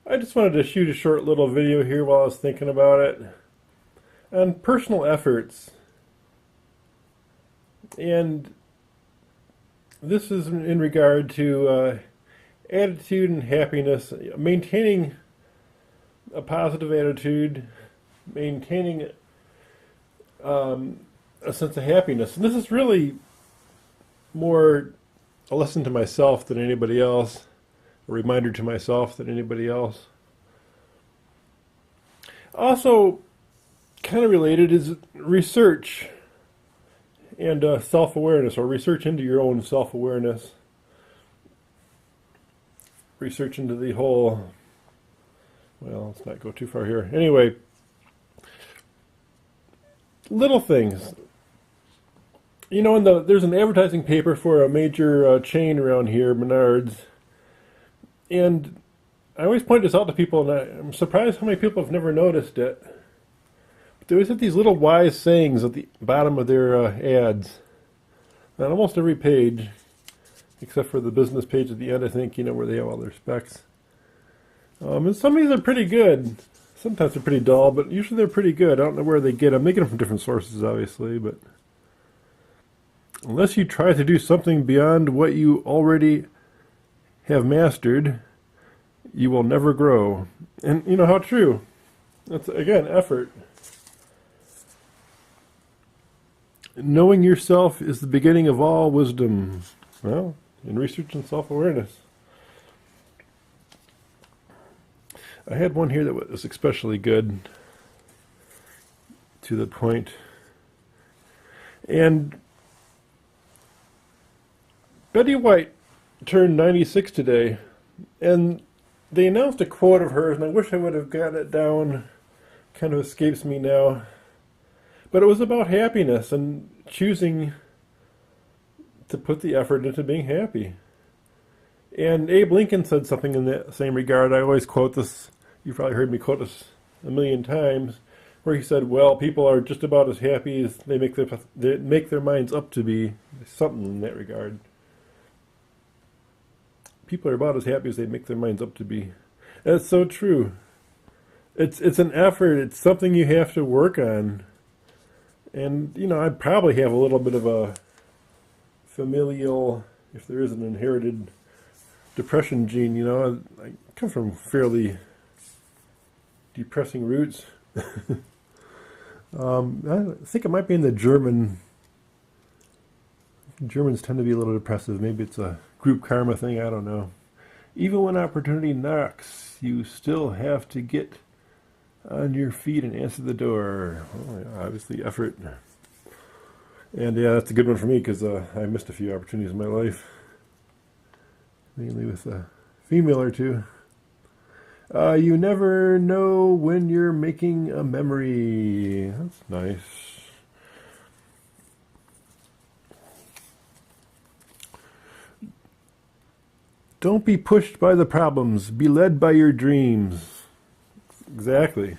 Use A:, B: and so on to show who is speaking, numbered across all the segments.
A: I just wanted to shoot a short little video here while I was thinking about it on personal efforts. And this is in regard to attitude and happiness, maintaining a positive attitude, maintaining a sense of happiness. And this is really more a lesson to myself than anybody else, a reminder to myself than anybody else. Also, kind of related is research and self-awareness, or research into your own self-awareness. Research into the whole, well, let's not go too far here. Anyway, little things. You know, there's an advertising paper for a major chain around here, Menards, and I always point this out to people, and I'm surprised how many people have never noticed it. But they always have these little wise sayings at the bottom of their ads, on almost every page, except for the business page at the end, I think, you know, where they have all their specs. And some of these are pretty good. Sometimes they're pretty dull, but usually they're pretty good. I don't know where they get them. They get them from different sources, obviously, but unless you try to do something beyond what you already have mastered, you will never grow. And you know how true. That's, again, effort. Knowing yourself is the beginning of all wisdom. Well, in research and self-awareness. I had one here that was especially good, to the point. And Betty White turned 96 today, and they announced a quote of hers, and I wish I would have gotten it down. Kind of escapes me now. But it was about happiness and choosing to put the effort into being happy. And Abe Lincoln said something in that same regard. I always quote this. You've probably heard me quote this a million times, where he said, well, people are just about as happy as they make their minds up to be. Something in that regard. People are about as happy as they make their minds up to be. And it's so true. It's an effort. It's something you have to work on. And, you know, I probably have a little bit of a familial, if there is an inherited depression gene, you know. I come from fairly depressing roots. I think it might be in the German. Germans tend to be a little depressive. Maybe it's a group karma thing. I don't know. Even when opportunity knocks, you still have to get on your feet and answer the door. Oh, yeah, obviously effort. And yeah, that's a good one for me because I missed a few opportunities in my life, mainly with a female or two. You never know when you're making a memory. That's nice. Don't be pushed by the problems. Be led by your dreams. Exactly.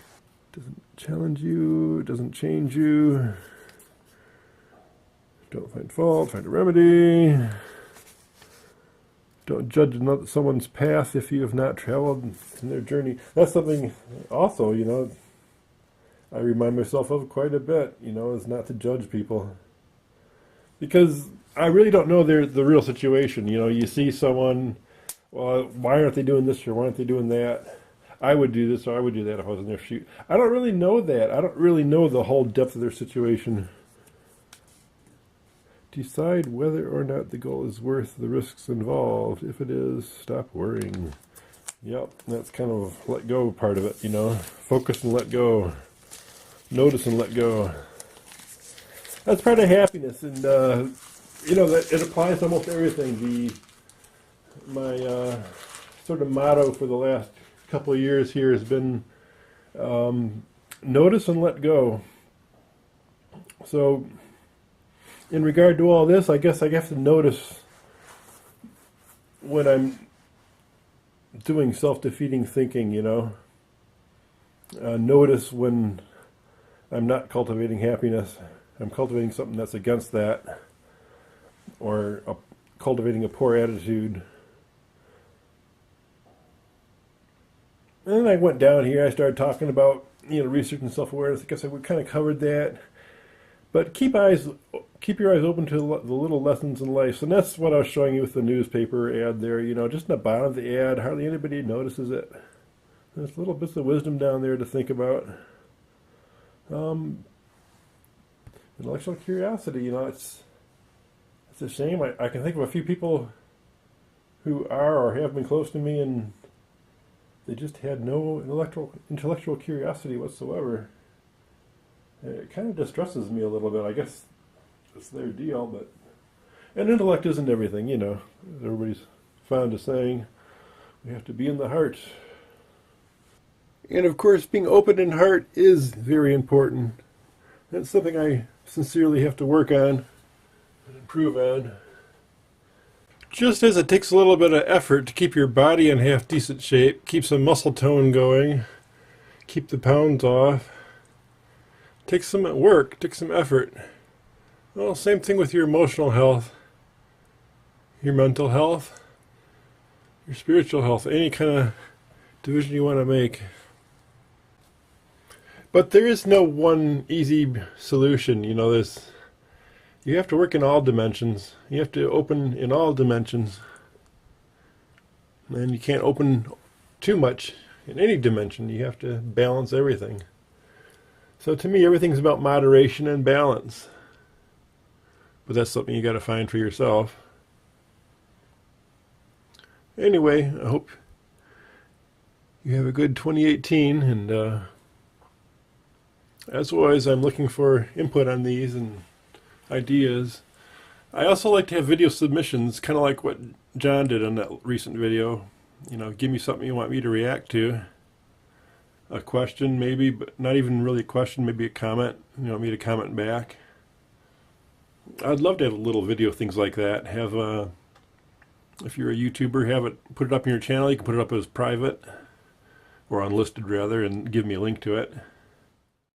A: Doesn't challenge you. Doesn't change you. Don't find fault. Find a remedy. Don't judge someone's path if you have not traveled in their journey. That's something also, you know, I remind myself of quite a bit, you know, is not to judge people. Because I really don't know the real situation. You know, you see someone, well, why aren't they doing this or why aren't they doing that? I would do this or I would do that if I was in their shoes. I don't really know that. I don't really know the whole depth of their situation. Decide whether or not the goal is worth the risks involved. If it is, stop worrying. Yep, that's kind of let go part of it, you know. Focus and let go. Notice and let go. That's part of happiness, and you know that it applies to almost everything. My sort of motto for the last couple of years here has been notice and let go. So, in regard to all this, I guess I have to notice when I'm doing self-defeating thinking, you know. Notice when I'm not cultivating happiness. I'm cultivating something that's against that, or cultivating a poor attitude. And then I went down here. I started talking about research and self-awareness. I guess I kind of covered that. But keep your eyes open to the little lessons in life. And that's what I was showing you with the newspaper ad there. Just in the bottom of the ad, hardly anybody notices it. There's little bits of wisdom down there to think about. Intellectual curiosity, it's a shame. I can think of a few people who are or have been close to me, and they just had no intellectual curiosity whatsoever. It kind of distresses me a little bit. I guess it's their deal, and intellect isn't everything, as everybody's fond of saying. We have to be in the heart. And of course, being open in heart is very important. That's something I sincerely have to work on and improve on. Just as it takes a little bit of effort to keep your body in half decent shape, keep some muscle tone going, keep the pounds off, takes some work, takes some effort. Well, same thing with your emotional health, your mental health, your spiritual health, any kind of division you want to make. But there is no one easy solution. You have to work in all dimensions. You have to open in all dimensions. And you can't open too much in any dimension. You have to balance everything. So to me, everything's about moderation and balance. But that's something you got to find for yourself. Anyway, I hope you have a good 2018, and as always, I'm looking for input on these and ideas. I also like to have video submissions, kind of like what John did on that recent video. Give me something you want me to react to. A question maybe, but not even really a question, maybe a comment. You want me to comment back. I'd love to have little video things like that. If you're a YouTuber, put it up in your channel. You can put it up as private, or unlisted rather, and give me a link to it.